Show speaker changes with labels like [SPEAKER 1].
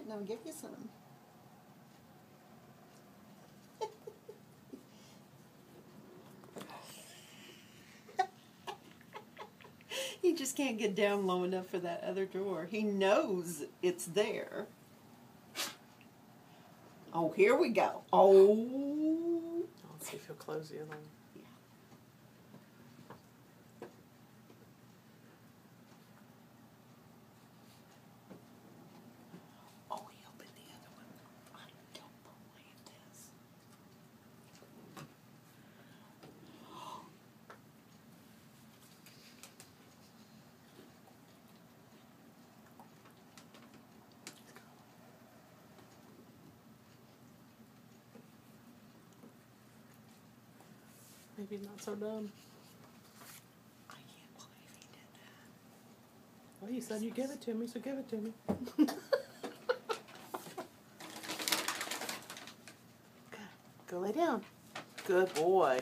[SPEAKER 1] gonna give you some. He just can't get down low enough for that other drawer. He knows it's there. Oh, here we go. Oh.
[SPEAKER 2] Let's see if he'll close the other one.
[SPEAKER 1] Yeah. Oh, he opened the other one. I don't believe this.
[SPEAKER 2] Maybe he's not so dumb.
[SPEAKER 1] I can't believe he did that.
[SPEAKER 2] Well, you said you give it to me, so give it to me. Okay, go lay down. Good boy.